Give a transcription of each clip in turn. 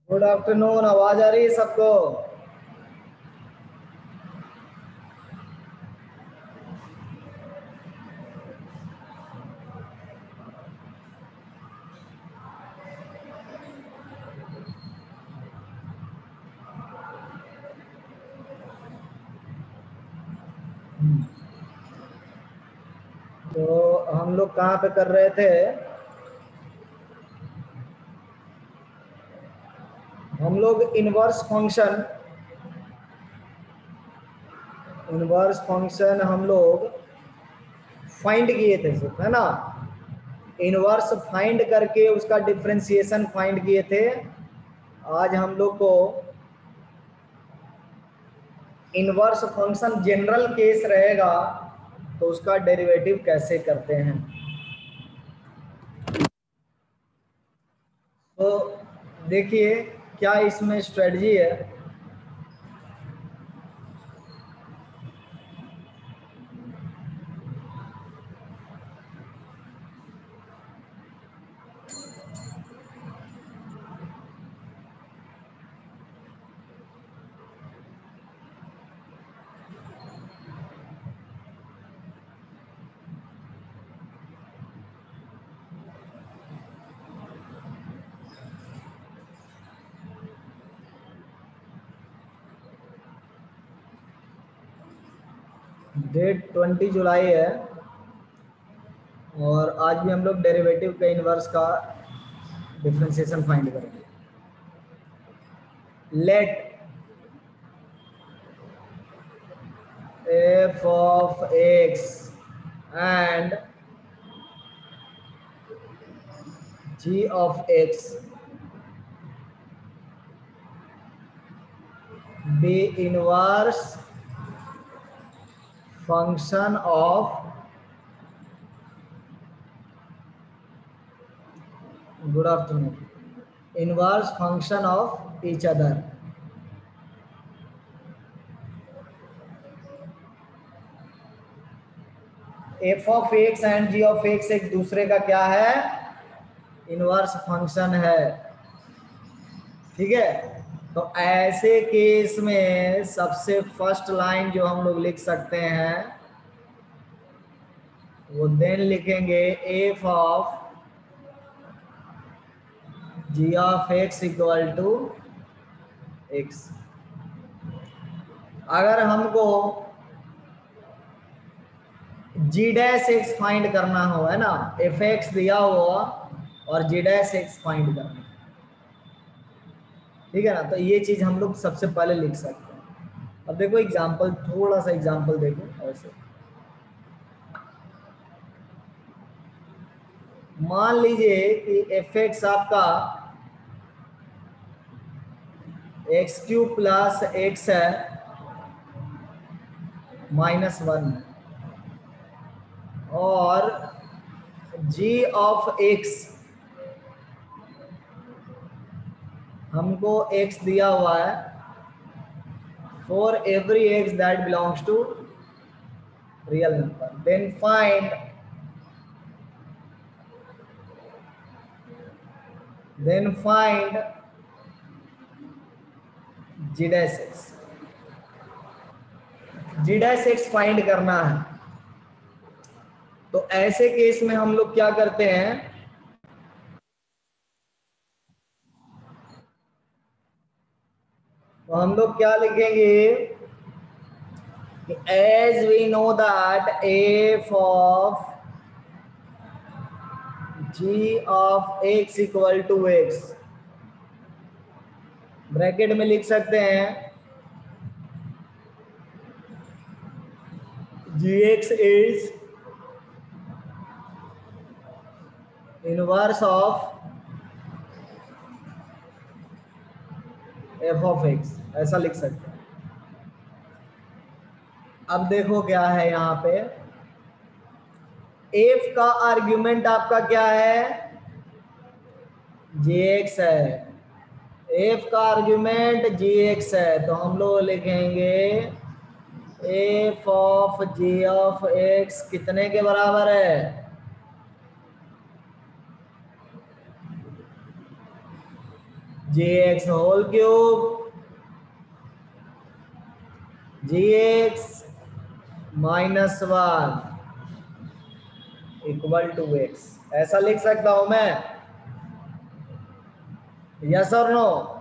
Good afternoon. आवाज आ रही है सबको? तो हम लोग कहाँ पे कर रहे थे? हम लोग इनवर्स फंक्शन हम लोग फाइंड किए थे सिर्फ, है ना। इनवर्स फाइंड करके उसका डिफरेंशिएशन फाइंड किए थे। आज हम लोग को इनवर्स फंक्शन जनरल केस रहेगा, तो उसका डेरिवेटिव कैसे करते हैं। तो देखिए क्या इसमें स्ट्रेटजी है। डेट 20 जुलाई है और आज भी हम लोग डेरिवेटिव के इनवर्स का डिफरेंशिएशन फाइंड करेंगे। Let f of x and g of x be inverse function of, good afternoon, inverse function of each other. f of x and g of x एक दूसरे का क्या है? इनवर्स फंक्शन है। ठीक है, तो ऐसे केस में सबसे फर्स्ट लाइन जो हम लोग लिख सकते हैं वो देन लिखेंगे f of g of x equal to x। अगर हमको g डैश x फाइंड करना हो, है ना, एफ एक्स दिया हुआ और g डैश x फाइंड करना, ठीक है ना, तो ये चीज हम लोग सबसे पहले लिख सकते हैं। अब देखो एग्जांपल, थोड़ा सा एग्जांपल देखो। ऐसे मान लीजिए कि एफ एक्स आपका एक्स क्यूब प्लस एक्स है -1 और g ऑफ x हमको x दिया हुआ है for every x that belongs to real number. Then find g dash x। g dash x find करना है, तो ऐसे केस में हम लोग क्या करते हैं, तो हम लोग क्या लिखेंगे, as we know that f of g of x equal to x, bracket में लिख सकते हैं gx is inverse of f of x, ऐसा लिख सकते हैं। अब देखो क्या है यहाँ पे, f का आर्ग्यूमेंट आपका क्या है, gx है। f का आर्ग्यूमेंट gx है, तो हम लोग लिखेंगे f of g of x कितने के बराबर है, g x whole cube g x minus 1 equal to x. ऐसा लिख सकता हूं मैं? यस और नो?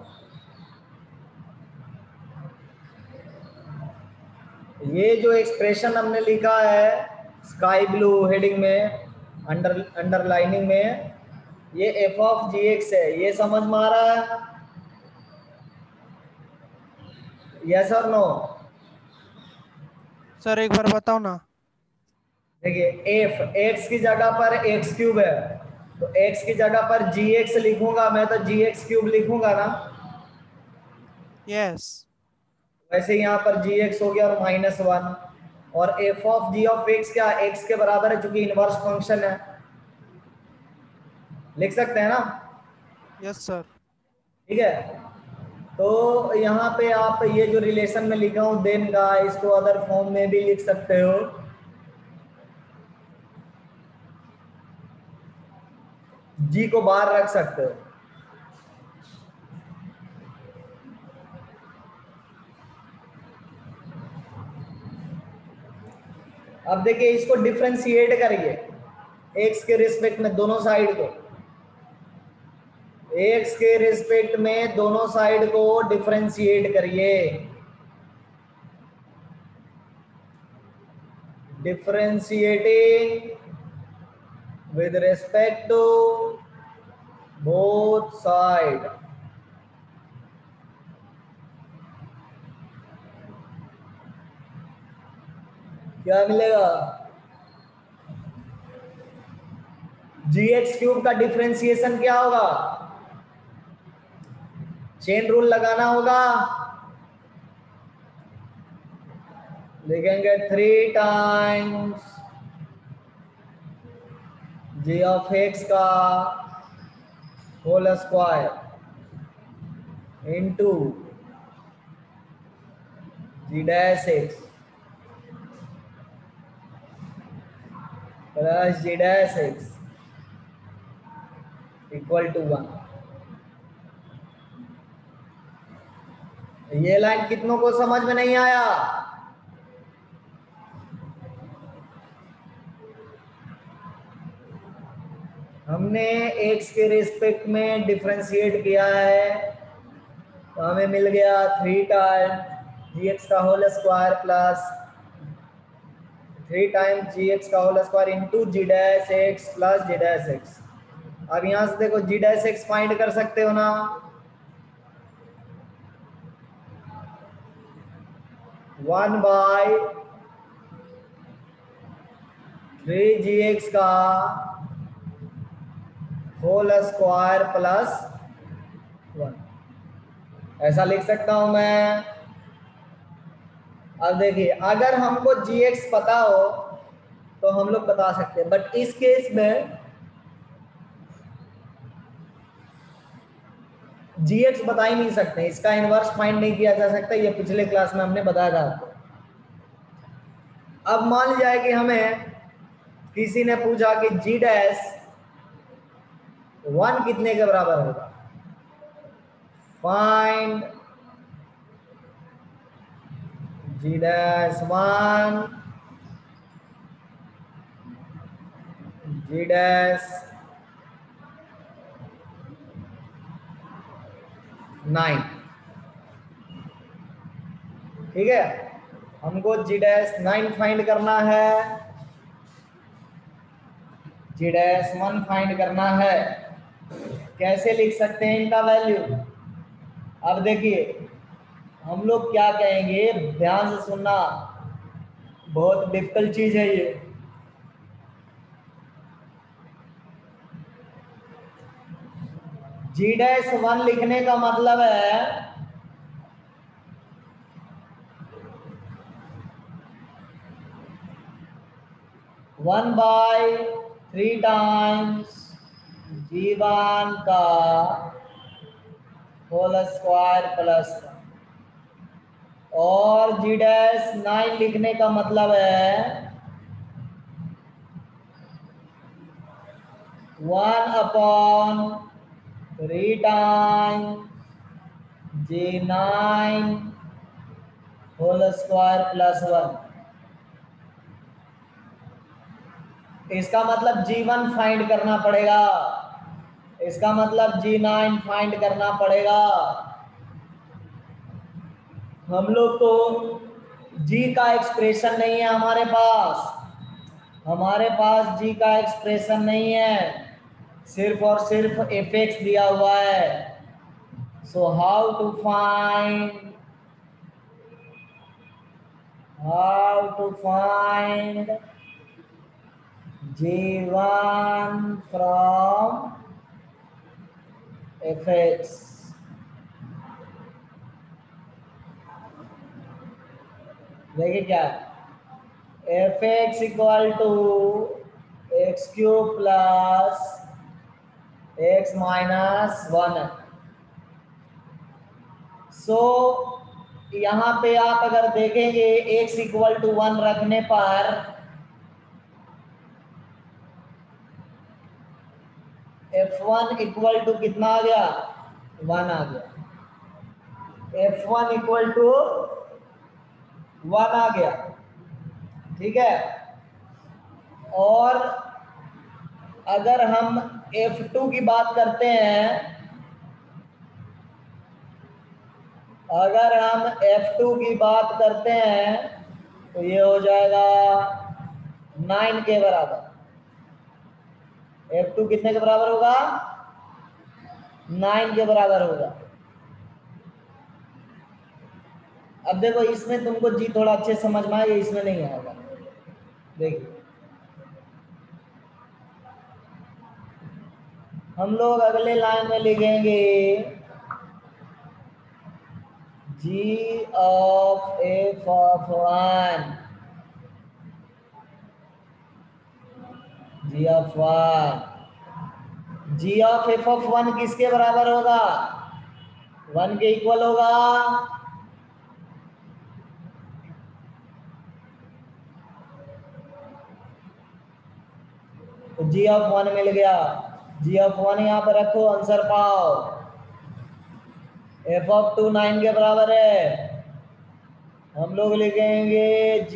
ये जो एक्सप्रेशन हमने लिखा है स्काई ब्लू हेडिंग में, अंडरलाइनिंग में, ये एफ ऑफ जी एक्स है। ये समझ में आ रहा है? यस और नो? सर एक बार बताओ ना। देखिए, एफ एक्स की जगह पर एक्स क्यूब है, तो एक्स की जगह पर जी एक्स लिखूंगा मैं, तो जी एक्स क्यूब लिखूंगा ना। यस। वैसे यहाँ पर जी एक्स हो गया और माइनस 1, और f of g of x क्या, एक्स के बराबर है, चूंकि इनवर्स फंक्शन है। लिख सकते हैं ना? Yes sir. ठीक है। तो यहाँ पे आप ये जो रिलेशन में लिखा हूं देन का, इसको अदर फॉर्म में भी लिख सकते हो। जी को बाहर रख सकते हो। अब देखिए, इसको डिफ्रेंशिएट करिए एक्स के रिस्पेक्ट में दोनों साइड को। एक्स के रिस्पेक्ट में दोनों साइड को डिफ्रेंशिएट करिए। Differentiating with respect to both side। क्या मिलेगा? जी एक्स क्यूब का डिफ्रेंसिएशन क्या होगा? चेन रूल लगाना होगा। लिखेंगे 3 टाइम्स जी ऑफ एक्स का whole square into g dash x plus g dash x equal to 1। ये लाइन कितनों को समझ में नहीं आया? हमने एक्स के रिस्पेक्ट में डिफरेंशिएट किया है, तो हमें मिल गया 3 टाइम जी एक्स का whole square plus 3 times g x का whole square into g dash x plus g dash x. अब यहां से देखो, जी डैश एक्स फाइंड कर सकते हो ना? 1/3 जी एक्स का होल स्क्वायर प्लस 1, ऐसा लिख सकता हूं मैं। अब देखिए, अगर हमको जी एक्स पता हो तो हम लोग बता सकते हैं, बट इस केस में जी एक्स बता ही नहीं सकते, इसका इनवर्स फाइंड नहीं किया जा सकता। ये पिछले क्लास में हमने बताया था आपको। अब मान जाए कि हमें किसी ने पूछा कि जी डैश 1 कितने के बराबर होगा, फाइंड जी डैश 1 जी डैश 9। ठीक है, हमको जी डैश 9 फाइंड करना है, जी डैश 1 फाइंड करना है। कैसे लिख सकते हैं इनका वैल्यू? अब देखिए, हम लोग क्या कहेंगे, ध्यान से सुनना, बहुत डिफिकल्ट चीज है ये। जी डैश 1 लिखने का मतलब है 1/3 टाइम्स जी1 का होल स्क्वायर प्लस 1, और जी डैश 9 लिखने का मतलब है 1/3 times G9 whole square plus 1। इसका मतलब G1 फाइंड करना पड़ेगा, इसका मतलब G9 फाइंड करना पड़ेगा। हम लोग को G का एक्सप्रेशन नहीं है हमारे पास, हमारे पास G का एक्सप्रेशन नहीं है, सिर्फ और सिर्फ fx दिया हुआ है। So how to find G1 from fx। देखिए क्या है, fx equal to x cube plus x minus 1। So यहाँ पे आप अगर देखेंगे x इक्वल टू 1 रखने पर f1 इक्वल टू कितना आ गया, 1 आ गया। f1 इक्वल टू 1 आ गया, ठीक है। और अगर हम f2 की बात करते हैं, अगर हम f2 की बात करते हैं तो ये हो जाएगा 9 के बराबर। f2 कितने के बराबर होगा, 9 के बराबर होगा। अब देखो इसमें तुमको जी थोड़ा अच्छे समझ में आएगा, इसमें नहीं आएगा। देखिए हम लोग अगले लाइन में लिखेंगे g of f of 1, g of 1, g of f of 1 किसके बराबर होगा, 1 के इक्वल होगा। तो g of 1 मिल गया, g of 1 यहाँ पर रखो, आंसर पाओ। f of 2 9 के बराबर है, हम लोग लिखेंगे g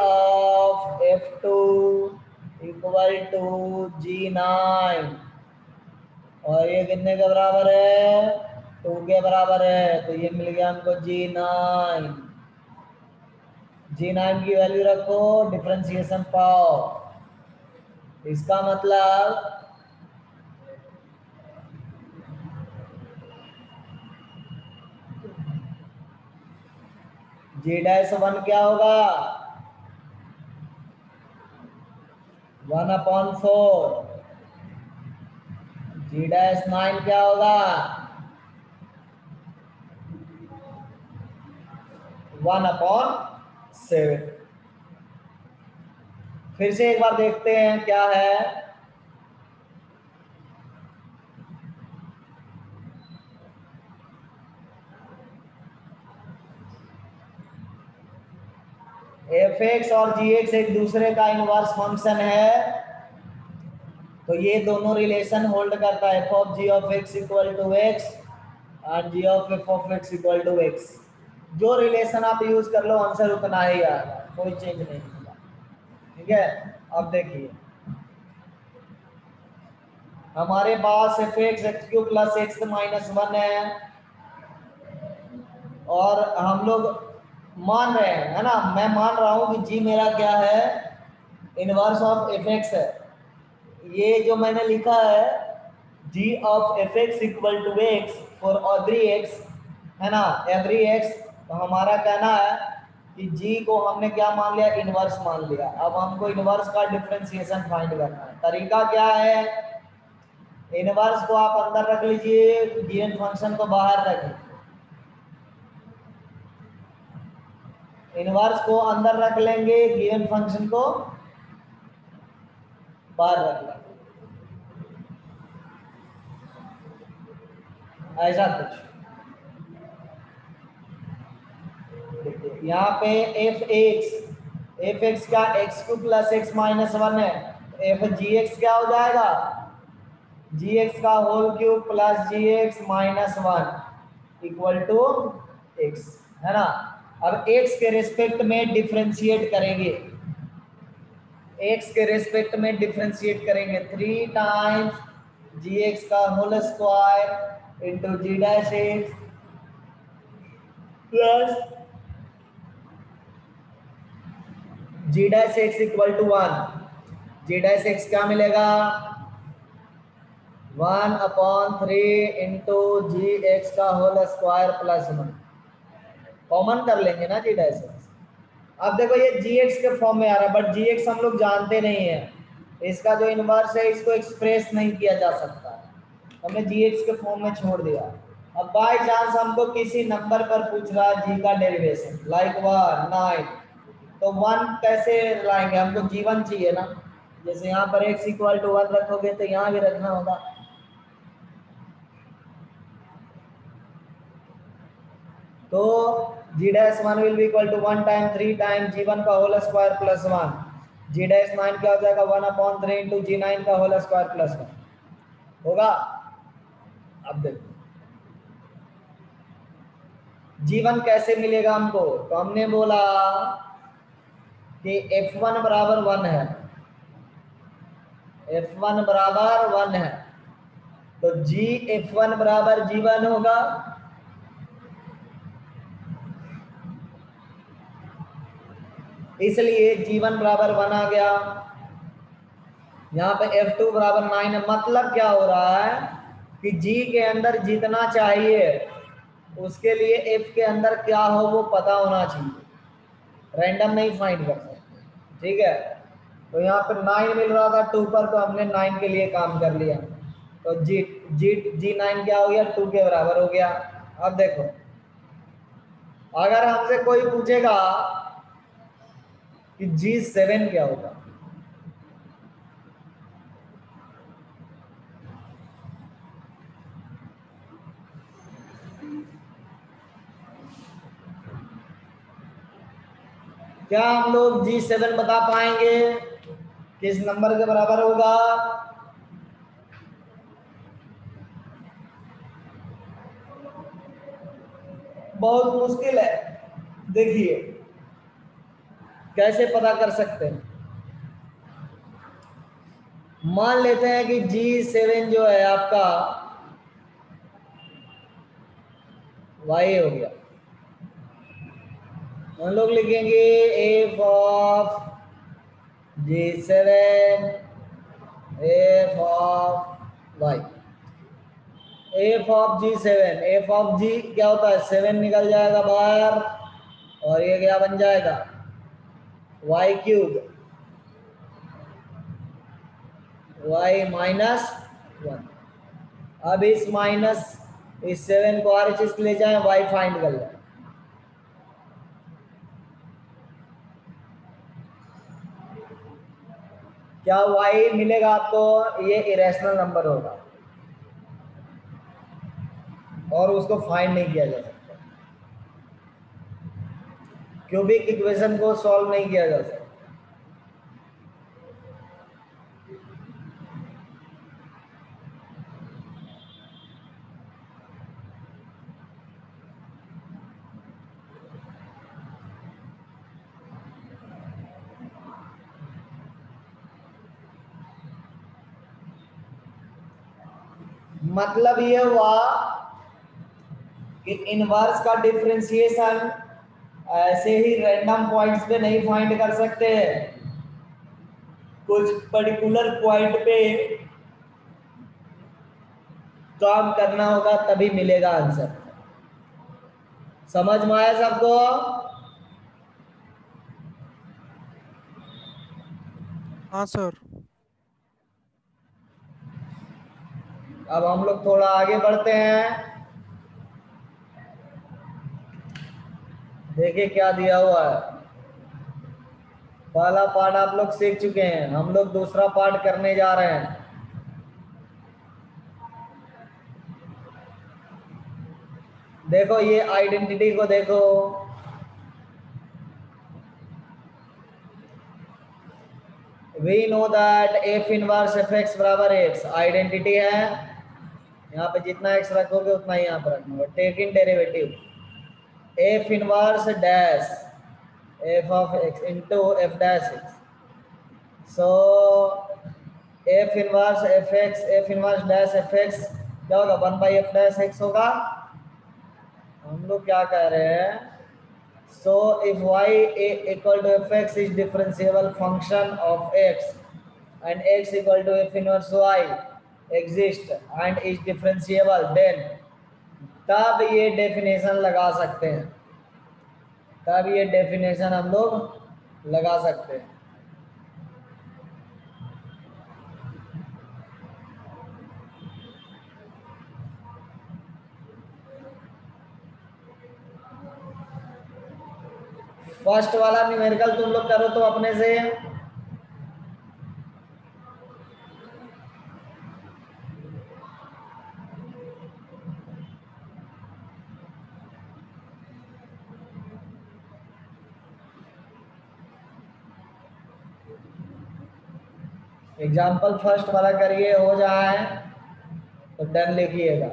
of f2 equal to G9, और ये कितने के बराबर है, 2 के बराबर है। तो ये मिल गया हमको G9। G9 की वैल्यू रखो, डिफरेंशिएशन पाओ। इसका मतलब G-1 क्या होगा, 1/4। G-9 क्या होगा, 1/7। फिर से एक बार देखते हैं क्या है। fx और gx एक दूसरे का इनवर्स फंक्शन है, तो ये दोनों रिलेशन होल्ड करता है, f of g of x equal to x और g of f of x equal to x। जो रिलेशन आप यूज कर लो आंसर उतना ही आएगा, कोई चेंज नहीं होगा, ठीक है। अब देखिए हमारे पास fx x cube plus x minus 1 है, और हम लोग मान रहे हैं, है ना, मैं मान रहा हूं कि g मेरा क्या है, इनवर्स ऑफ fx है। ये जो मैंने लिखा है g of fx equal to x for every x, है ना, एवरी x, तो हमारा कहना है कि g को हमने क्या मान लिया, इनवर्स मान लिया। अब हमको इनवर्स का डिफरेंशिएशन फाइंड करना है। तरीका क्या है, इनवर्स को आप अंदर रख लीजिए, गिवन फंक्शन को बाहर रखिए। इनवर्स को अंदर रख लेंगे, गिवन फंक्शन को बाहर रख लेंगे, ऐसा कुछ। यहाँ पे एफ एक्स का x cube plus x minus 1 है, एफ जी एक्स क्या हो जाएगा, जी एक्स का whole cube plus g x minus 1। Equal to x, है ना। अब एक्स के रिस्पेक्ट में डिफरेंशिएट करेंगे, एक्स के रिस्पेक्ट में डिफरेंशिएट करेंगे 3 टाइम्स जी एक्स का whole square into g dash x plus g dash x equal to 1। G dash x क्या मिलेगा, 1/3 इंटू जी एक्स का होल स्क्वायर प्लस 1। कॉमन कर लेंगे ना जी डैश एक्स। अब देखो ये जी एक्स के फॉर्म में आ रहा है, बट जी एक्स हम लोग जानते नहीं है, इसका जो इनवर्स है इसको एक्सप्रेस नहीं किया जा सकता, हमने जी एक्स के फॉर्म में छोड़ दिया। अब बाय चांस हमको किसी नंबर पर पूछ रहा है जी का डेरिवेशन, लाइक 1 9, तो 1 कैसे लाएंगे, हमको जी1 चाहिए ना। जैसे यहाँ पर x इक्वल टू 1 रखोगे तो यहाँ भी रखना होगा। तो g dash 1 will be equal to 1 time 3 time जी1 का whole square plus 1। G dash 9 क्या हो जाएगा, 1/3 इंटू जी9 का होल स्क्वायर प्लस 1 होगा। अब देखो जी1 कैसे मिलेगा हमको, तो हमने बोला कि f1 बराबर 1 है, f1 बराबर 1 है, तो जी f1 बराबर जी1 होगा। इसलिए जी1 बराबर 1 आ गया। यहाँ पे f2 बराबर 9 है, मतलब क्या हो रहा है कि g के अंदर जितना चाहिए उसके लिए f के अंदर क्या हो वो पता होना चाहिए, रैंडम नहीं फाइंड कर सकते, ठीक है। तो यहाँ पर 9 मिल रहा था 2 पर, तो हमने 9 के लिए काम कर लिया, तो जी9 क्या हो गया, 2 के बराबर हो गया। अब देखो अगर हमसे कोई पूछेगा कि जी7 क्या होगा, क्या हम लोग जी7 बता पाएंगे किस नंबर के बराबर होगा, बहुत मुश्किल है। देखिए कैसे पता कर सकते हैं, मान लेते हैं कि जी7 जो है आपका वाई हो गया, हम लोग लिखेंगे एफ ऑफ जी7 f of y. F of जी7, एफ ऑफ जी क्या होता है, 7 निकल जाएगा बाहर और ये क्या बन जाएगा, वाई क्यूब, वाई -1। अब इस माइनस इस 7 को RHS ले जाए, वाई फाइंड कर लें। क्या वाई मिलेगा आपको, ये इरेशनल नंबर होगा और उसको फाइंड नहीं किया जा सकता, क्यूबिक इक्वेशन को सॉल्व नहीं किया जा सकता। मतलब ये हुआ कि इनवर्स का डिफरेंशिएशन ऐसे ही रैंडम पॉइंट्स पे नहीं फाइंड कर सकते हैं, कुछ पर्टिकुलर पॉइंट पे काम करना होगा तभी मिलेगा आंसर। समझ में आया सबको, हाँ सर। अब हम लोग थोड़ा आगे बढ़ते हैं, देखिए क्या दिया हुआ है। पहला पार्ट आप लोग सीख चुके हैं, हम लोग दूसरा पार्ट करने जा रहे हैं। देखो ये आइडेंटिटी को देखो, we know that f inverse f x बराबर एक्स, आइडेंटिटी है यहाँ पे जितना एक्स रखोगे उतना ही यहाँ पर रखना होगा। Take in derivative f inverse dash f of x into f dash x. So f inverse dash f x क्या होगा, 1/f डैश एक्स होगा। हम लोग क्या कह रहे हैं, so if y equal to f x is differentiable function of x and x equal to f inverse y exist and is differentiable, then तब ये डेफिनेशन लगा सकते हैं, तब ये डेफिनेशन हम लोग लगा सकते हैं। फर्स्ट वाला न्यूमेरिकल तुम लोग करो तो अपने से, एग्जाम्पल फर्स्ट वाला करिए, हो जाए तो डन लिखिएगा।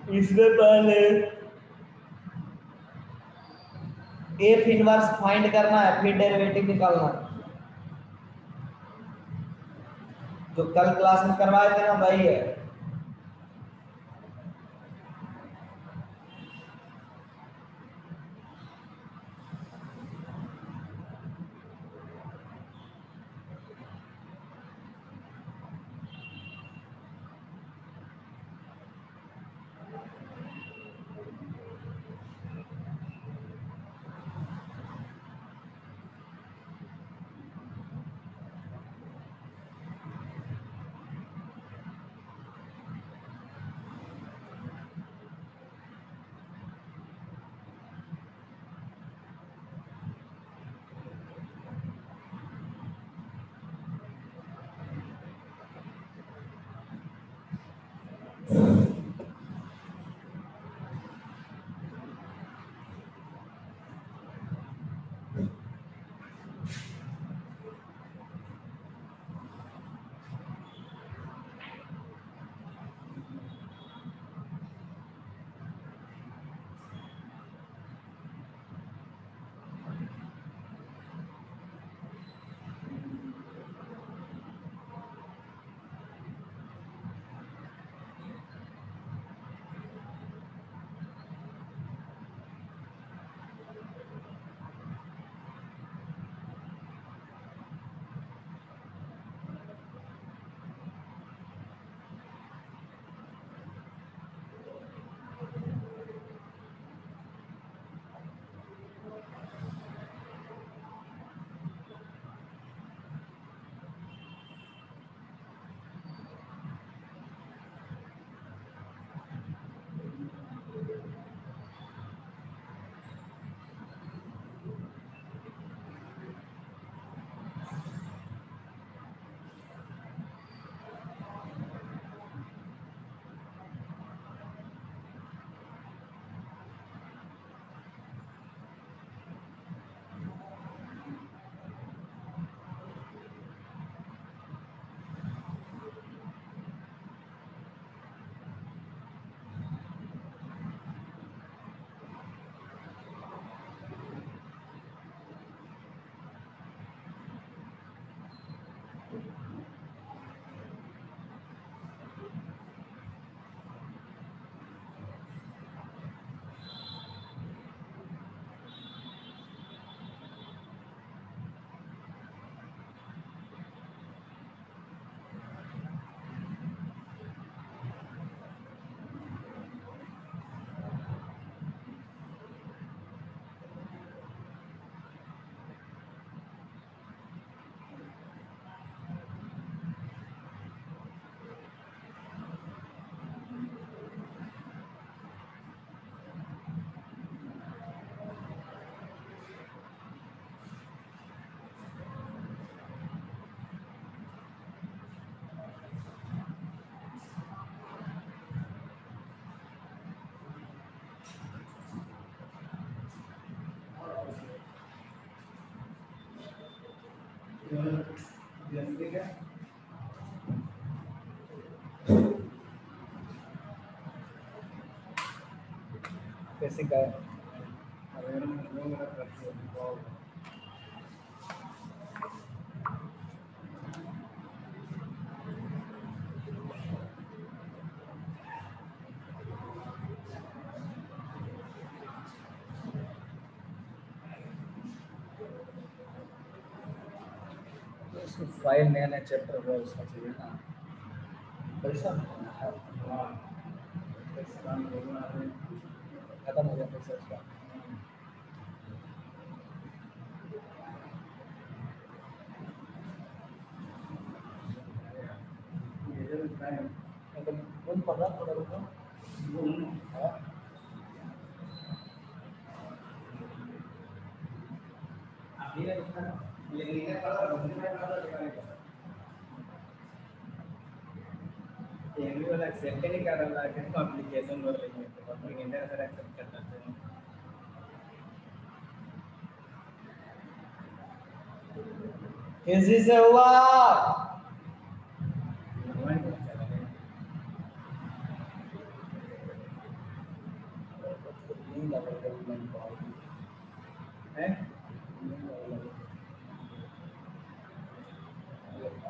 इससे पहले एफ इनवर्स फाइंड करना है, फिर डेरिवेटिव निकालना है। जो कल क्लास में करवाए थे ना वही है। कैसे का उसको फाइल नया नया चैप्टर हुआ उसका चाहिए ना पैसा खत्म हो गया पैसा उसका। कौन पढ़ रहा थोड़ा रुको। हाँ? वाला एक्सेप्ट नहीं कर रहा है कि एप्लीकेशन वर लेंगे तो पब्लिक इंडिया सर एक्सेप्ट कर सकते हैं। किसी से हुआ है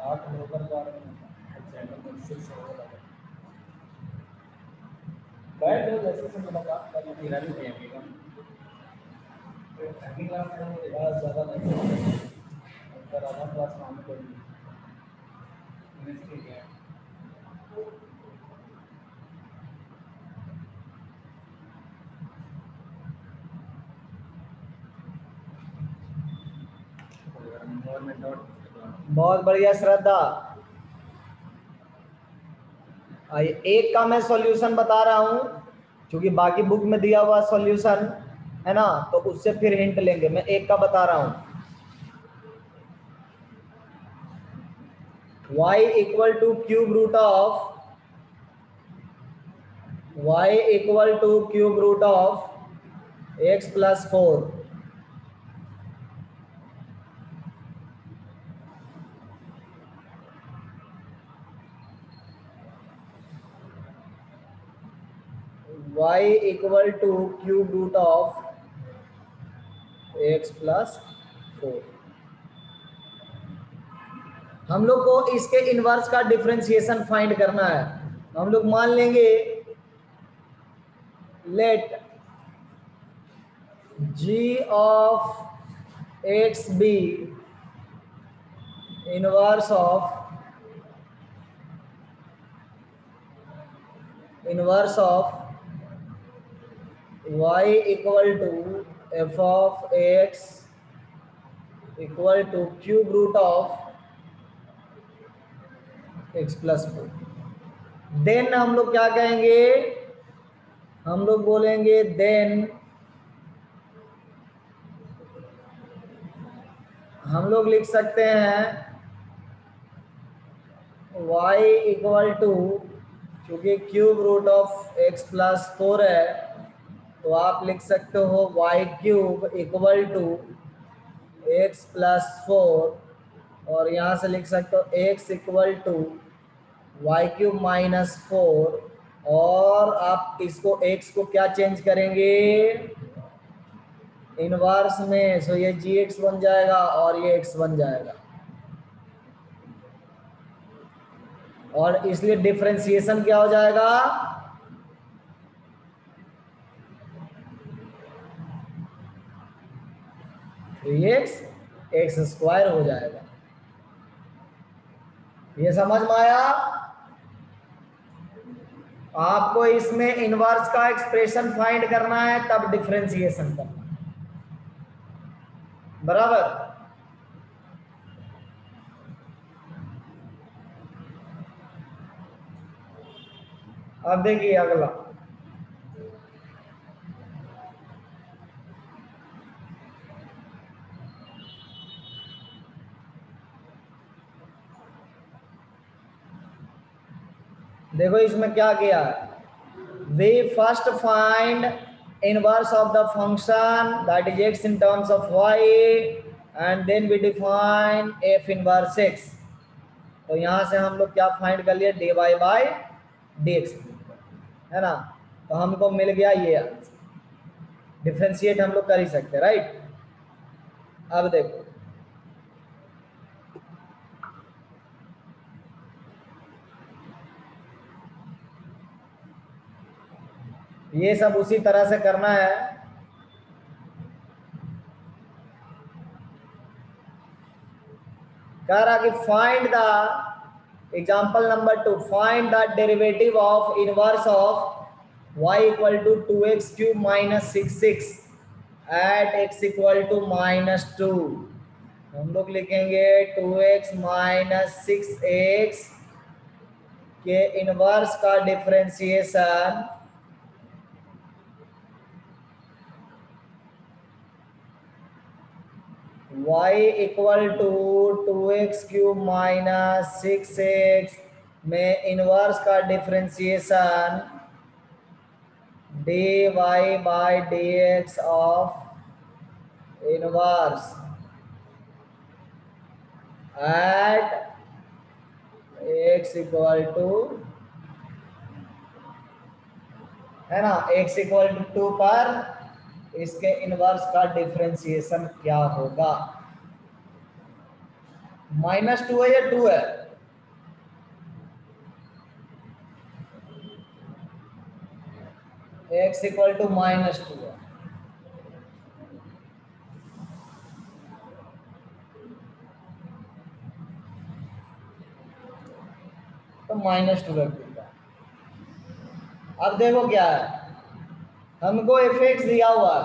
8 नवंबर को आ रहे हैं। बैठ जाओ जैसे से मुलाकात कर लेंगे रानी पे आएगा अगली क्लास में बहुत ज़्यादा नहीं पर आधा क्लास में हम करेंगे ठीक है। बहुत बढ़िया श्रद्धा। एक का मैं सॉल्यूशन बता रहा हूं क्योंकि बाकी बुक में दिया हुआ सॉल्यूशन है ना, तो उससे फिर हिंट लेंगे। मैं एक का बता रहा हूं, y equal to cube root of x plus 4 y equal to cube root of x plus 4। हम लोग को इसके इनवर्स का डिफरेंशिएशन फाइंड करना है। हम लोग मान लेंगे let g of x be inverse of y equal to f of x equal to cube root of x plus 4। Then हम लोग क्या कहेंगे, हम लोग बोलेंगे देन हम लोग लिख सकते हैं y इक्वल टू, क्योंकि cube root of x plus 4 है तो आप लिख सकते हो y cube equal to x plus 4, और यहाँ से लिख सकते हो x equal to y cube minus 4, और आप इसको x को क्या चेंज करेंगे इनवर्स में, सो ये gx बन जाएगा और ये x बन जाएगा, और इसलिए डिफरेंशिएशन क्या हो जाएगा, x स्क्वायर हो जाएगा। ये समझ में आया? आपको इसमें इनवर्स का एक्सप्रेशन फाइंड करना है तब डिफरेंशिएशन करना, बराबर। अब देखिए अगला, देखो इसमें क्या किया है, we first find inverse of the function that is x in terms of y, and then we define f inverse x, तो यहाँ से हम लोग क्या फाइंड कर लिए, dy बाई dx, है ना। तो हमको मिल गया ये आंसर। डिफरेंशिएट हम लोग कर ही सकते हैं, राइट। अब देखो ये सब उसी तरह से करना है। कह रहा कि find the example number 2, find the derivative of inverse of y equal to 2x cube minus 6 at x equal to -2। हम लोग लिखेंगे 2x माइनस 6x के इनवर्स का differentiation y equal to 2x cube minus 6x में inverse का differentiation dy by dx of inverse at x equal to, है ना, x equal to 2 पर इसके इनवर्स का डिफरेंशिएशन क्या होगा। -2 है या 2 है, x इक्वल टू -2 है, तो -2 रख दूंगा। अब देखो क्या है, हमको fx दिया हुआ है,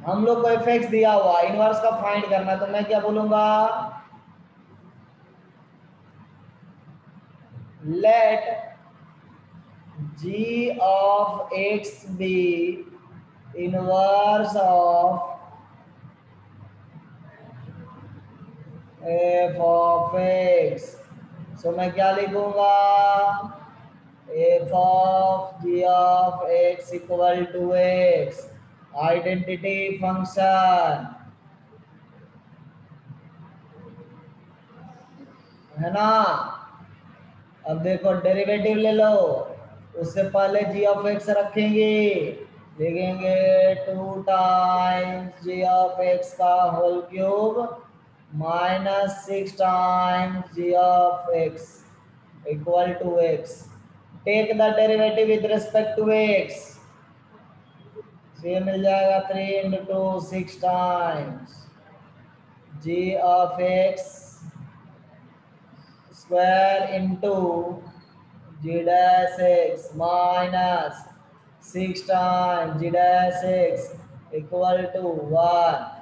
हम लोग को fx दिया हुआ, इनवर्स का फाइंड करना है, तो मैं क्या बोलूंगा, let g of x be inverse of f of x। So मैं क्या लिखूंगा, f of g of x equal to x, identity function, है ना। अब देखो डेरिवेटिव ले लो, उससे पहले g ऑफ x रखेंगे, लिखेंगे 2 टाइम्स g ऑफ x का whole cube minus 6 times g of x equal to x। Take the derivative with respect to x, ये मिल जाएगा 3 into 6 times g of x square into g dash x minus 6 times g dash x equal to 1।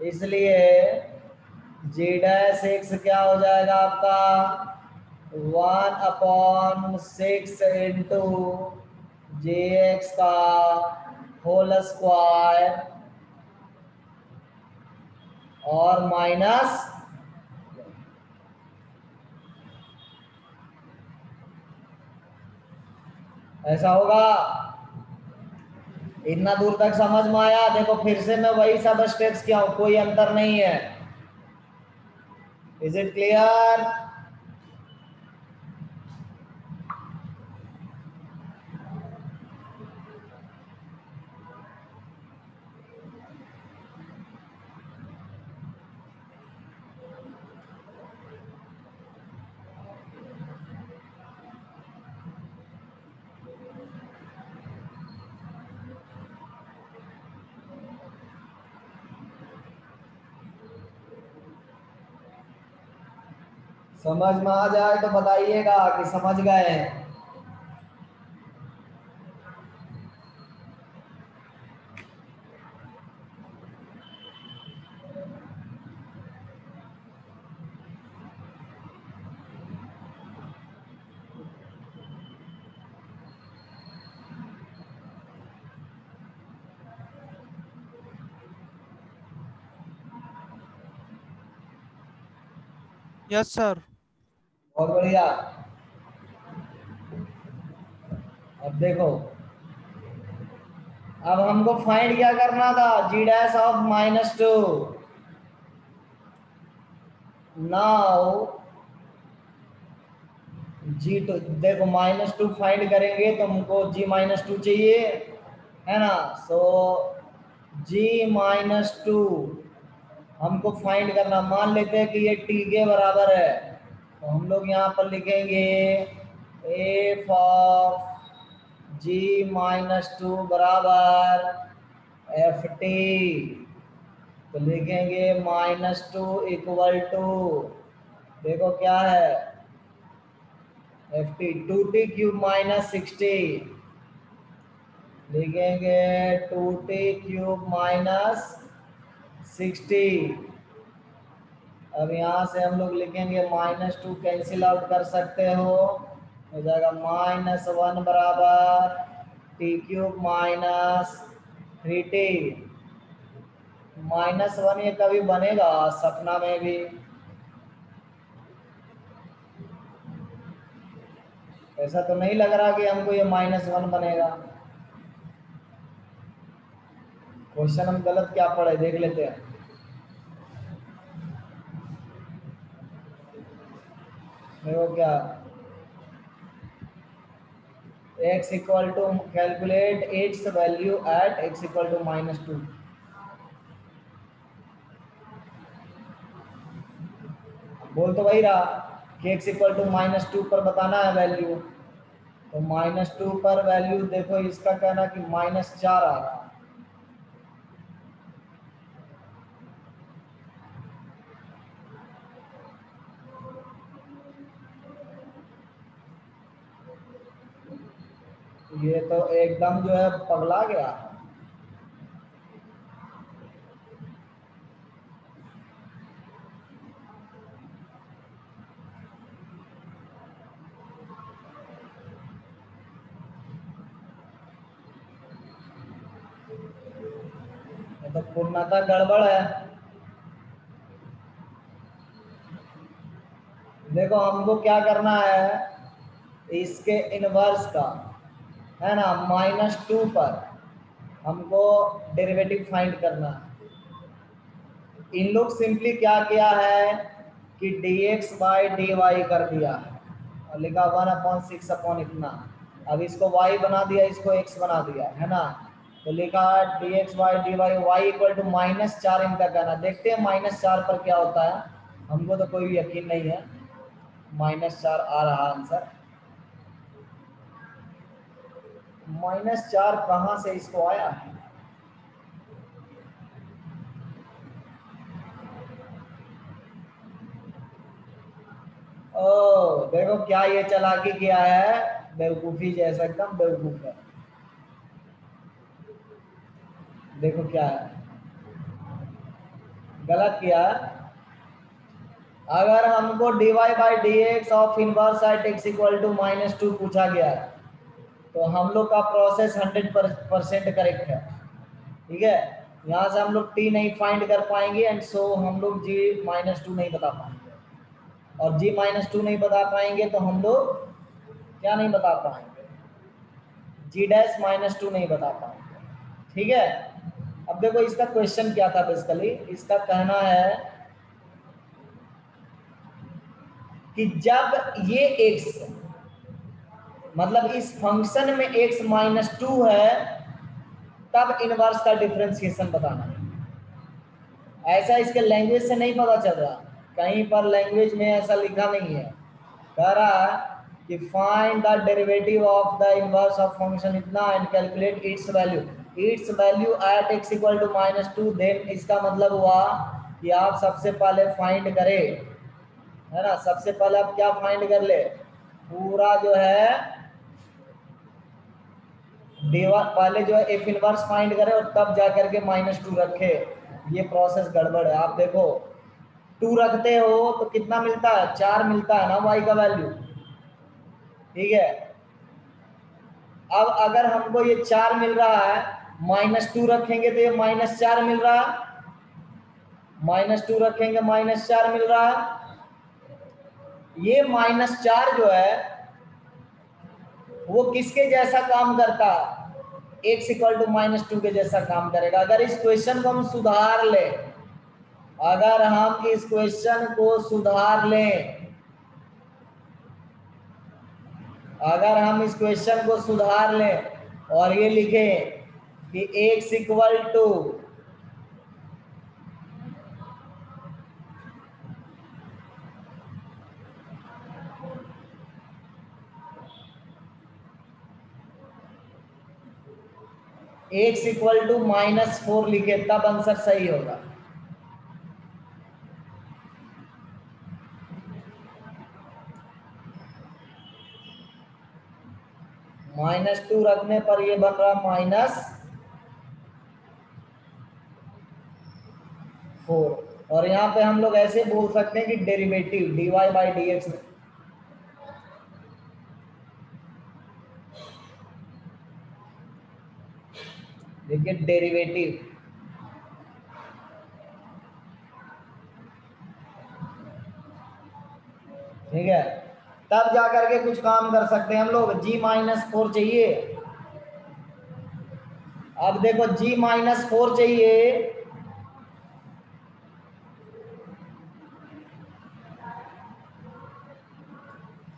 इसलिए g dash x क्या हो जाएगा आपका, 1/6 into jx का whole square और माइनस, ऐसा होगा। इतना दूर तक समझ में आया। देखो फिर से मैं वही सब स्टेप्स किया हूं, कोई अंतर नहीं है। Is it clear? समझ में आ जाए तो बताइएगा कि समझ गए। Yes sir. बहुत बढ़िया। अब देखो, अब हमको फाइंड क्या करना था, जी डैश ऑफ -2। नाउ G2, देखो -2 फाइंड करेंगे तो हमको G-2 चाहिए, है ना। सो G-2 हमको फाइंड करना, मान लेते हैं कि ये T के बराबर है, तो हम लोग यहाँ पर लिखेंगे एफ ऑफ G-2 बराबर FT, तो लिखेंगे -2 इक्वल टू, देखो क्या है, FT 2T क्यूब माइनस 60, लिखेंगे 2T क्यूब माइनस 60। अब यहाँ से हम लोग लिखेंगे -2 कैंसिल आउट कर सकते हो जाएगा -1 बराबर T क्यूब माइनस 3T। -1 ये कभी बनेगा सपना में भी, ऐसा तो नहीं लग रहा कि हमको ये -1 बनेगा। क्वेश्चन हम गलत क्या पढ़े देख लेते हैं। देखो क्या, x equal to, calculate its value at x equal to -2। बोल तो वही रहा कि x इक्वल टू -2 पर बताना है वैल्यू, तो -2 पर वैल्यू देखो, इसका कहना कि -4 आ रहा है। ये तो एकदम जो है पगला गया। ये तो पूर्णतः गड़बड़ है। देखो हमको क्या करना है, इसके इनवर्स का, है ना, -2 पर हमको डेरिवेटिव फाइंड करना है। इन लोग सिंपली क्या किया है कि dx बाई dy कर दिया और लिखा 1/6 अपॉन इतना। अब इसको y बना दिया, इसको x बना दिया, है ना, तो लिखा dx by dy y equal to -4। इनका कहना, देखते हैं -4 पर क्या होता है। हमको तो कोई यकीन नहीं है, -4 आ रहा आंसर। -4 कहाँ से इसको आया है? ओ देखो क्या ये चालाकी किया है, बेवकूफी जैसा, एकदम बेवकूफ है। देखो क्या है, गलत किया है। अगर हमको dy by d x of inverse at x equal to -2 पूछा गया है, तो हम लोग का प्रोसेस 100% करेक्ट है। ठीक है, यहाँ से हम लोग t नहीं फाइंड कर पाएंगे, एंड सो हम लोग G-2 नहीं बता पाएंगे, और G-2 नहीं बता पाएंगे तो हम लोग क्या नहीं बता पाएंगे, G-2 नहीं बता पाएंगे। ठीक है, अब देखो इसका क्वेश्चन क्या था। बेसिकली इसका कहना है कि जब ये x, मतलब इस फंक्शन में x -2 है, तब इनवर्स का डिफरेंशिएशन बताना है। ऐसा इसके लैंग्वेज से नहीं पता चल रहा, कहीं पर लैंग्वेज में ऐसा लिखा नहीं है। कह रहा है कि find the derivative of the inverse of function इतना and calculate its value at x equal to -2। Then इसका मतलब हुआ कि आप सबसे पहले फाइंड करें, है ना, सबसे पहले आप क्या फाइंड कर ले, पूरा जो है पहले जो है एफ इनवर्स फाइंड करे और तब जा करके -2 रखे। ये प्रोसेस गड़बड़ है। आप देखो 2 रखते हो तो कितना मिलता है, 4 मिलता है ना y का वैल्यू। ठीक है, अब अगर हमको ये 4 मिल रहा है, -2 रखेंगे तो ये -4 मिल रहा है, -2 रखेंगे -4 मिल रहा है। ये -4 जो है वो किसके जैसा काम करता है, x इक्वल टू -2 के जैसा काम करेगा। अगर इस क्वेश्चन को हम सुधार ले अगर हम इस क्वेश्चन को सुधार लें, अगर हम इस क्वेश्चन को सुधार लें और ये लिखें कि x इक्वल टू -4 लिखे तब आंसर सही होगा। -2 रखने पर ये बन रहा -4। और यहाँ पे हम लोग ऐसे बोल सकते हैं कि डेरिवेटिव dy/dx में देखिए डेरिवेटिव, ठीक है, तब जा करके कुछ काम कर सकते हैं हम लोग। g-4 चाहिए। अब देखो g-4 चाहिए,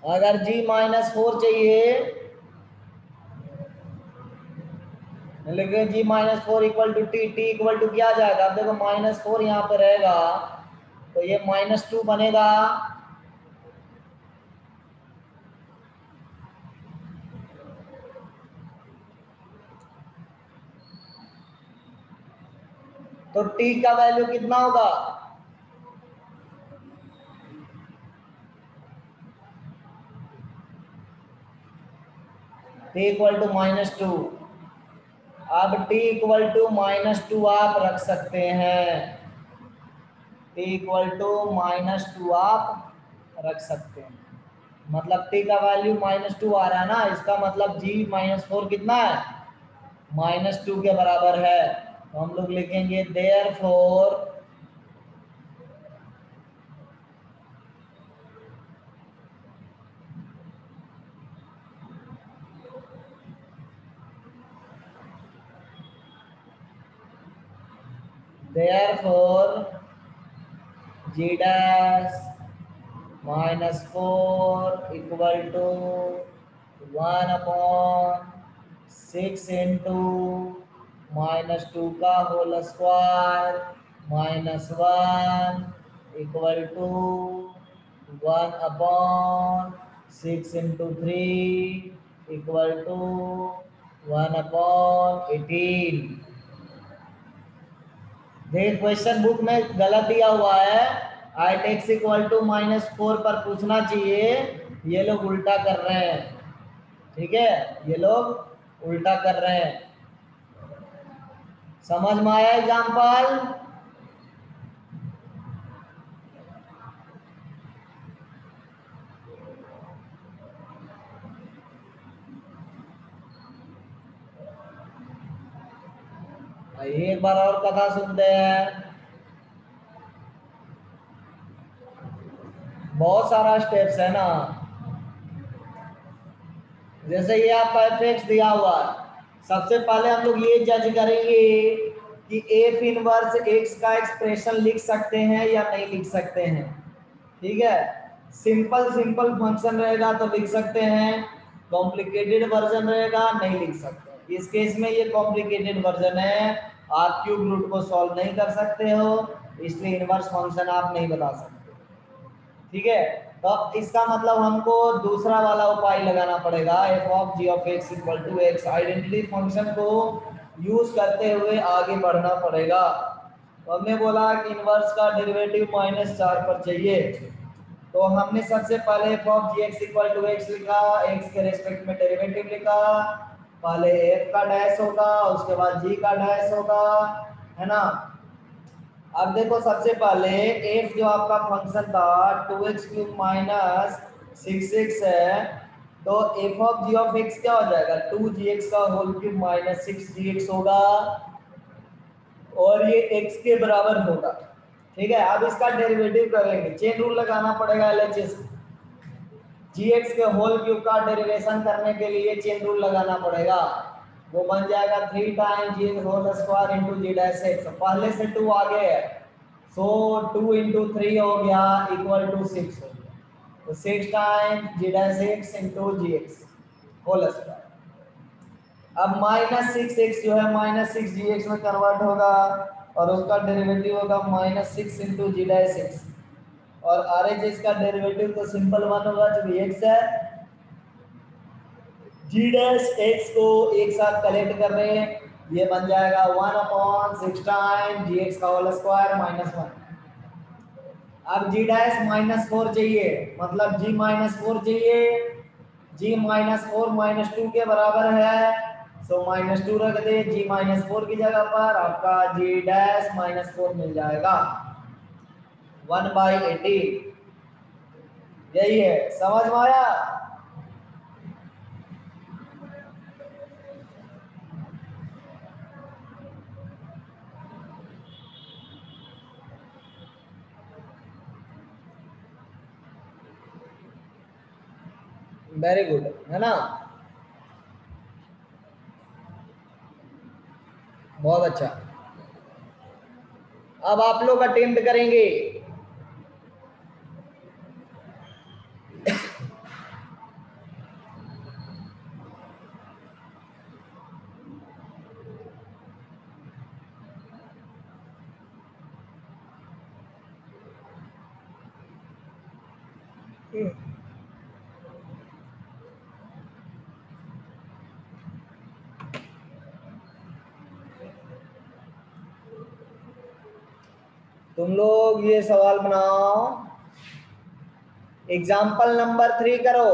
अगर g-4 चाहिए लेकिन g-4 equal to t, t equal to क्या जाएगा? अब देखो -4 यहाँ पे रहेगा तो ये -2 बनेगा। तो t का वैल्यू कितना होगा? t equal to -2। अब t इक्वल टू -2 आप रख सकते हैं, t इक्वल टू -2 आप रख सकते हैं। मतलब t का वैल्यू -2 आ रहा है ना, इसका मतलब g-4 कितना है? -2 के बराबर है। तो हम लोग लिखेंगे therefore g-4 equal to 1/6 into -2 का whole square -1 equal to 1/6 into 3 equal to 1/18। देखिए क्वेश्चन बुक में गलत दिया हुआ है, at x इक्वल टू -4 पर पूछना चाहिए, ये लोग उल्टा कर रहे हैं। ठीक है, ये लोग उल्टा कर रहे हैं। समझ में आया एग्जाम्पल? एक बार और कथा सुनते हैं। बहुत सारा स्टेप्स है ना, जैसे ये आपका fx दिया हुआ है, सबसे पहले हम लोग ये जज करेंगे कि f इनवर्स x का एक्सप्रेशन लिख सकते हैं या नहीं लिख सकते हैं। ठीक है, सिंपल सिंपल फंक्शन रहेगा तो लिख सकते हैं, कॉम्प्लिकेटेड वर्जन रहेगा नहीं लिख सकते। इस केस में ये कॉम्प्लिकेटेड वर्जन है, आप क्यूब रूट को सॉल्व नहीं कर सकते हो, इसलिए इनवर्स फंक्शन आप नहीं बता सकते। ठीक है, तो इसका मतलब हमको दूसरा वाला उपाय लगाना पड़ेगा, f(g(x) equal to x identity function को यूज करते हुए आगे बढ़ना पड़ेगा। तो हमने बोला कि इनवर्स का डेरिवेटिव -4 पर चाहिए, तो हमने सबसे पहले f(g(x) इक्वल टू x लिखा, x के रेस्पेक्ट में डेरिवेटिव लिखा, पहले f का डैश होगा उसके बाद g का डैश होगा, है ना। अब देखो सबसे पहले f जो आपका फंक्शन था 2x³ - 6x है, तो f(g(x) क्या हो जाएगा? 2gx का होल क्यूब -6gx होगा और ये x के बराबर होगा। ठीक है, अब इसका डेरिवेटिव करेंगे, चेन रूल लगाना पड़ेगा LHS। gx के होल क्यूब का डेरिवेशन करने के लिए चेन रूल लगाना पड़ेगा, वो बन जाएगा 3 time g whole square into g dash x। पहले से 2 आगे है, सो 2 इंटू 3 हो गया इक्वल टू 6 हो गया, तो 6 टाइम्स जी dash x into g x whole square. अब -6x जो है -6 में कन्वर्ट होगा और उसका डेरिवेटिव होगा -6 इंटू जी डैश एक्स, और आर एच एस का डेरिवेटिव तो सिंपल वन होगा जो एक्स है। जी डैश एक्स को एक साथ कलेक्ट कर रहे हैं, ये बन जाएगा 1/6 टाइम जी एक्स का होल स्क्वायर -1। अब जी डैश -4 चाहिए, मतलब जी -4 चाहिए, जी -4 -2 के बराबर है, सो -2 रख दे जी -4 की जगह पर, आपका जी डैश -4 मिल जाएगा 1/18। यही है, समझ में आया? वेरी गुड, है ना? बहुत अच्छा। अब आप लोग अटेम्प्ट करेंगे। तुम लोग ये सवाल बनाओ, एग्जाम्पल नंबर 3 करो,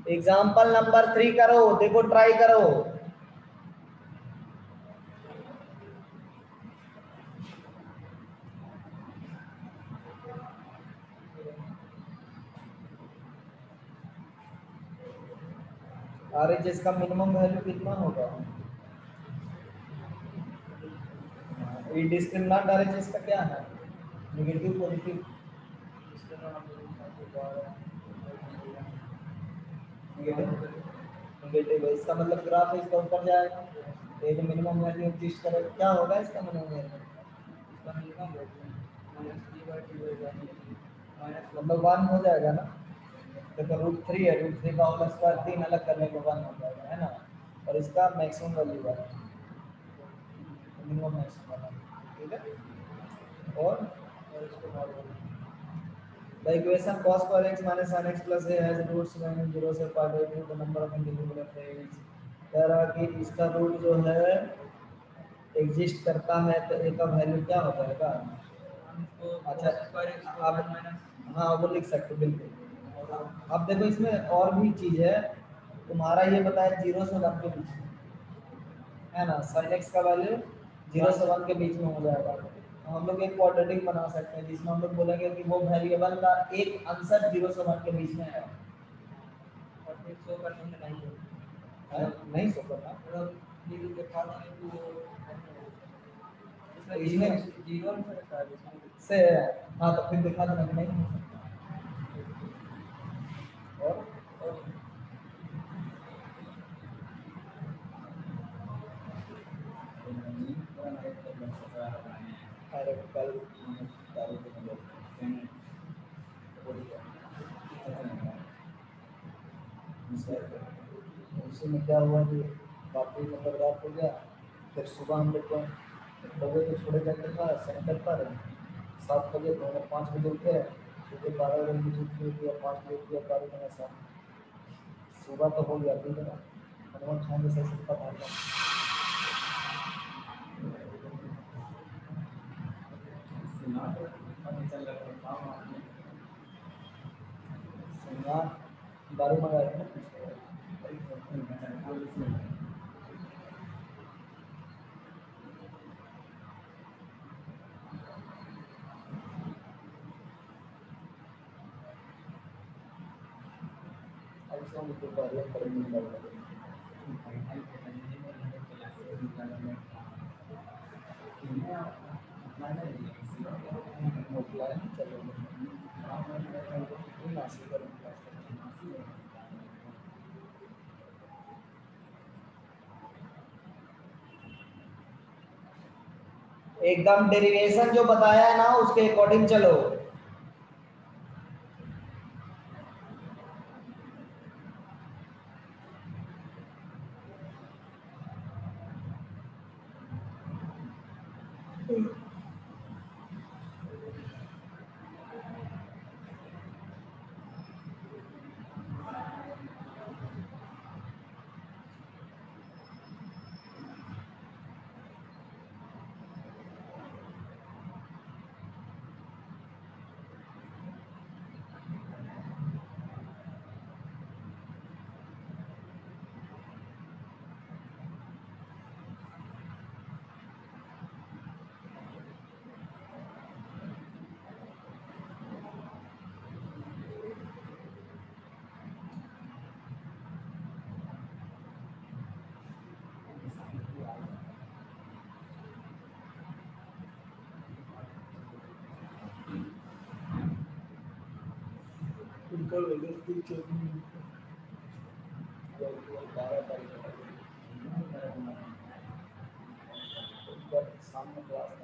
एग्जाम्पल नंबर 3 करो, देखो ट्राई करो। अरे जिसका मिनिमम वैल्यू कितना होगा? ये डिस्क्रिमिनेंट अरे जिसका क्या है? Negative positive? नेगेटिव है, इसका मतलब ग्राफ इसका ऊपर जाएगा, ये जो मिनिमम वैल्यू एग्जिस्ट करे क्या होगा इसका मिनिमम वैल्यू? इसका मिनिमम वैल्यू मतलब 1 हो जाएगा ना। देखो √3 है, √3 का होल स्क्वायर 3 अलग करने को 1 हो जाएगा, है ना? और इसका मैक्सिमम वैल्यू है, मिनिमम मैक्सिमम वाला, ठीक है? और इसको model the equation cos square x minus sin x plus a has roots ranging 0 से pi by 2 the number of integral of x। कह रहा कि इसका रूट जो है एग्जिस्ट करता है तो a का वैल्यू क्या हो जाएगा? अच्छा अब हाँ वो लिख सकते बिल्कुल। अब देखो इसमें और भी चीज है, तुम्हारा ये बताया 0 से 1 के बीच में, है ना? sin x का वैल्यू 0 से 1 के बीच में हो जाएगा। हम लोग एक क्वाड्रेटिक बना सकते हैं जिसमें हम लोग बोलेंगे कि वो वेरिएबल का एक आंसर 0 से 1 के बीच में है। और फिर शो करने में नहीं शो करना, इसमें 0 से हाँ तो फिर दिखा देना नहीं। और अरे कल उसी में क्या हुआ कि काफ़ी मतलब रात हो गया, फिर सुबह हम लोग को बजे को छोड़े जाते था सेंटर पर, 7 बजे तो 5 बजे उठे, सुबह 12 बजे मुझे उठ गया, 5 बजे उठ गया, 12 बजे साथ सुबह तो हो गया, ठीक है ना? हनुमान खाने से सबका भागना दारू मंगाए थे ना। एकदम डेरिवेशन जो बताया है ना उसके अकॉर्डिंग चलो। सामने क्लास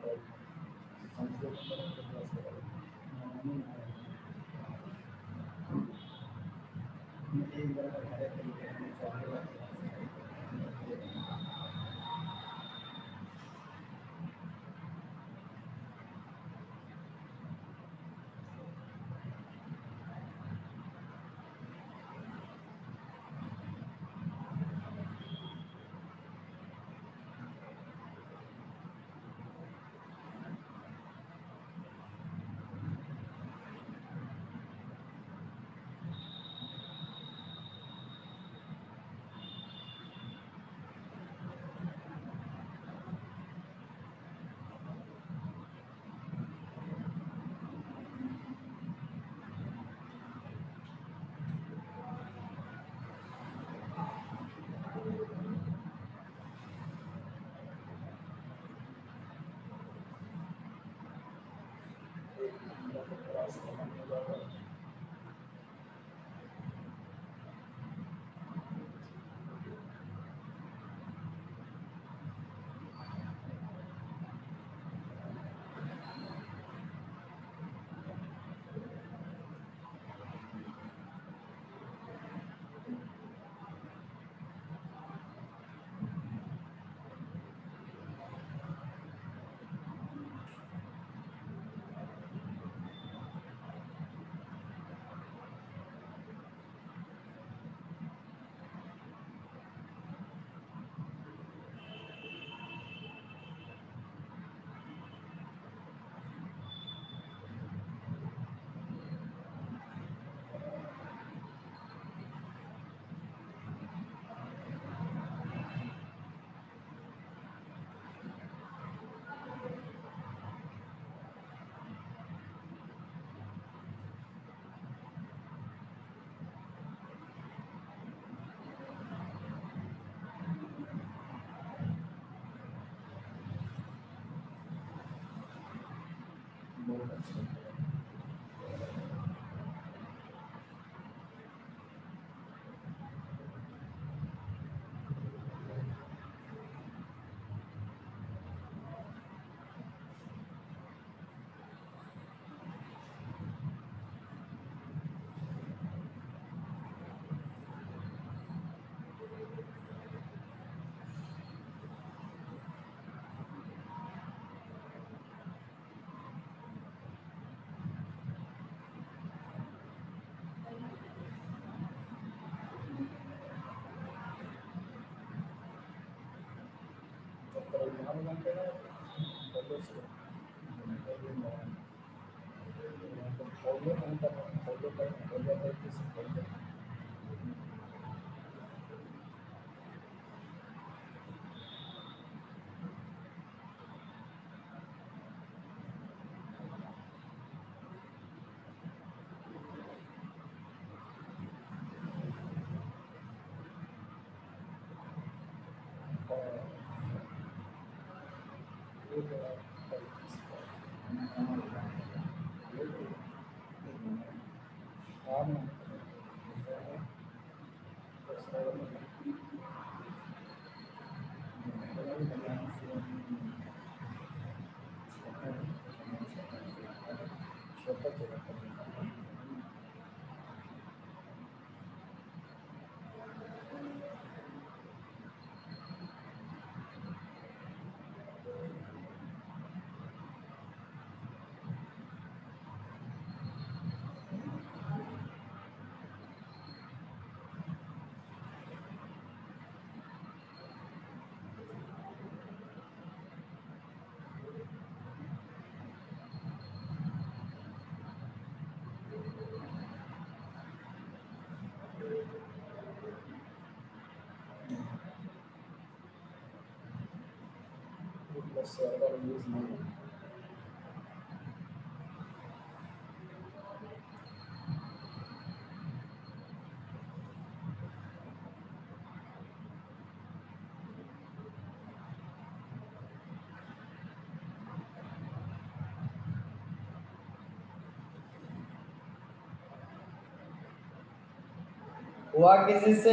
हुआ किसी से?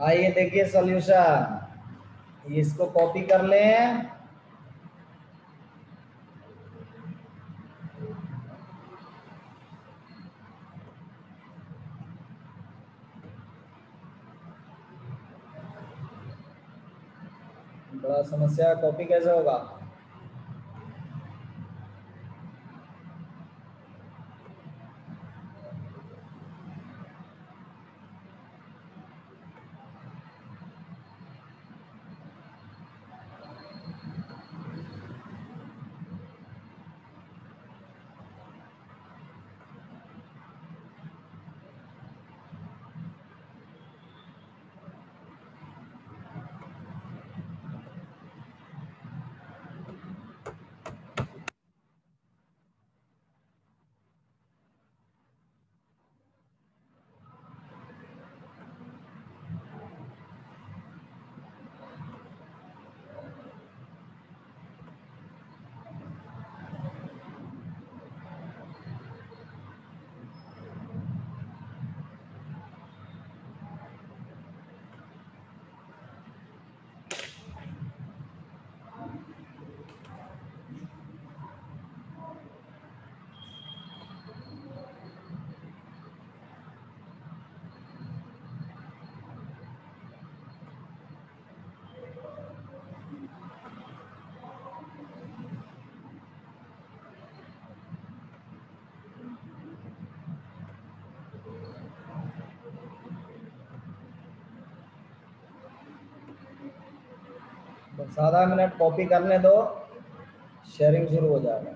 आइए देखिए सॉल्यूशन, इसको कॉपी कर लें। बड़ा समस्या, कॉपी कैसे होगा? बस आधा मिनट कॉपी करने दो, शेयरिंग शुरू हो जाएगा।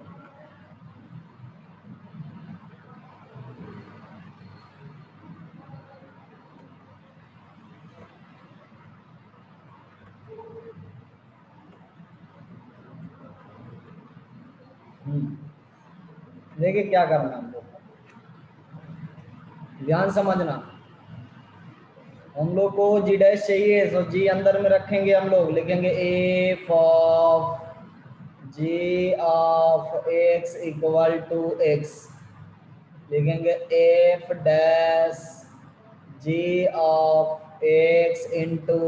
देखिए क्या करना है हमको, ध्यान समझना। हम लोग को जी डैश चाहिए, तो जी अंदर में रखेंगे, हम लोग लिखेंगे f of g of x equal to x, लिखेंगे f dash g of x into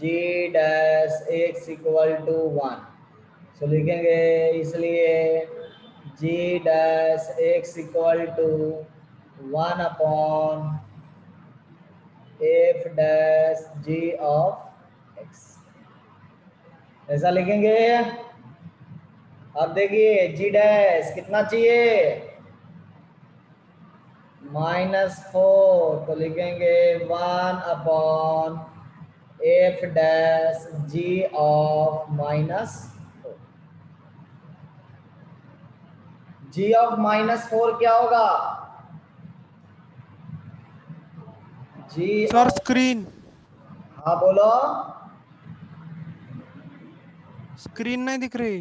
g dash x equal to 1। So लिखेंगे इसलिए g dash x equal to 1 upon f dash g of x, ऐसा लिखेंगे। अब देखिए जी dash कितना चाहिए, -4, तो लिखेंगे 1 upon f dash g of -4। G of -4 क्या होगा? जी सर ऑफ, स्क्रीन हाँ बोलो। स्क्रीन नहीं दिख रही।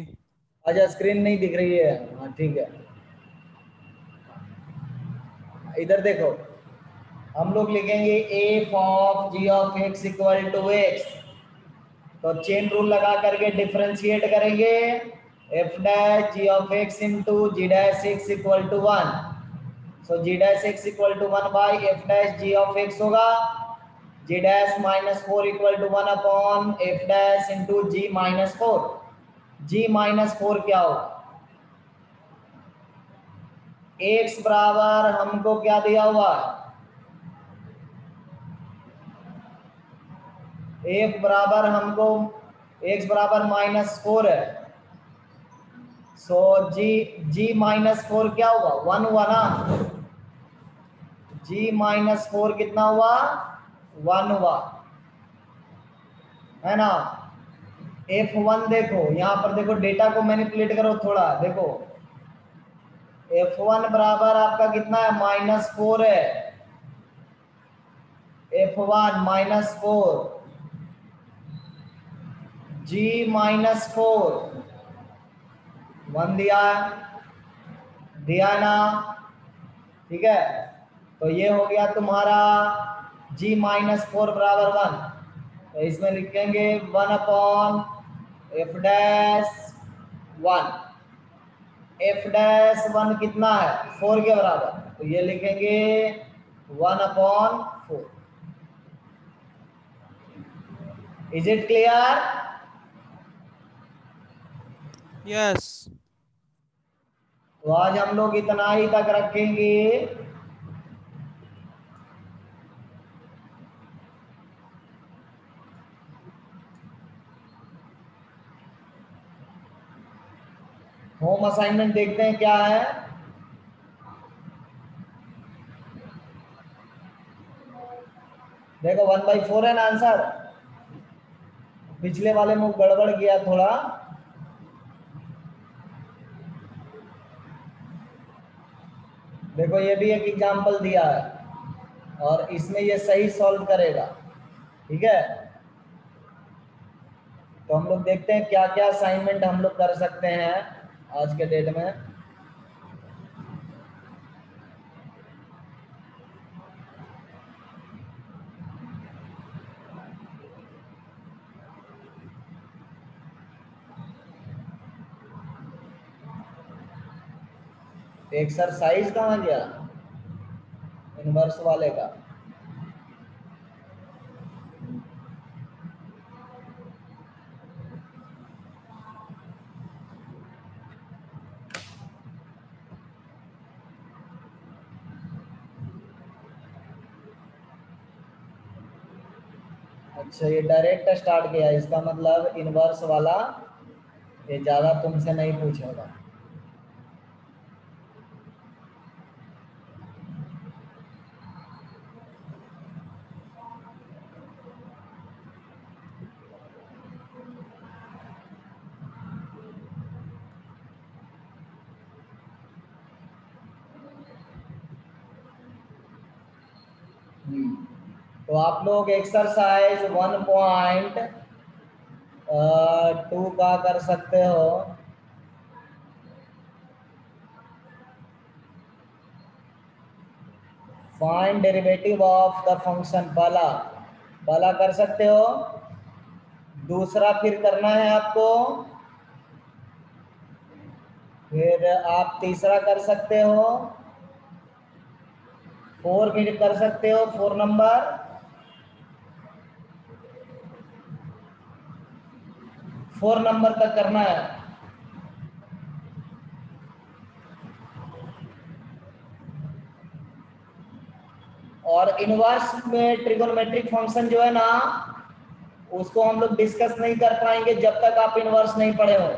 अच्छा स्क्रीन नहीं दिख रही है, हाँ ठीक है। इधर देखो, हम लोग लिखेंगे f of g of x equal to x, तो चेन रूल लगा करके डिफरेंशिएट करेंगे f dash g of x into g dash x equal to 1। So g dash x equal to 1 by f dash g of x होगा g dash -4 equal to 1 upon f dash into g -4। G -4 क्या होगा? x बराबर हमको क्या दिया हुआ है, f बराबर हमको x बराबर -4 है। सो g -4 क्या हुआ, 1 हुआ ना। g -4 कितना हुआ, 1 हुआ, है ना। f1 देखो, यहां पर देखो, डेटा को मैनिपुलेट करो थोड़ा, देखो f1 बराबर आपका कितना है, -4 है। f1 -4, g -4, 1 दिया ना, ठीक है। तो ये हो गया तुम्हारा g -4 बराबर 1। तो इसमें लिखेंगे 1/f'1। f'1 कितना है, 4 के बराबर, तो ये लिखेंगे 1/4। Is it clear? यस। तो आज हम लोग इतना ही तक रखेंगे। होम असाइनमेंट देखते हैं क्या है। देखो 1/4 है ना आंसर। पिछले वाले में गड़बड़ किया थोड़ा। देखो ये भी एक एग्जांपल दिया है और इसमें ये सही सॉल्व करेगा, ठीक है। तो हम लोग देखते हैं क्या क्या असाइनमेंट हम लोग कर सकते हैं आज के डेट में। एक्सरसाइज कहाँ गया, इनवर्स वाले का। अच्छा ये डायरेक्ट स्टार्ट किया, इसका मतलब इनवर्स वाला ये ज्यादा तुमसे नहीं पूछेगा। तो आप लोग एक्सरसाइज 1.2 का कर सकते हो। Find derivative of the function, पहला कर सकते हो। दूसरा फिर करना है आपको, फिर आप तीसरा कर सकते हो, 4 भी कर सकते हो, 4 नंबर, 4 नंबर तक करना है। और इनवर्स में ट्रिगोनोमेट्रिक फंक्शन जो है ना, उसको हम लोग डिस्कस नहीं कर पाएंगे जब तक आप इनवर्स नहीं पढ़े हो।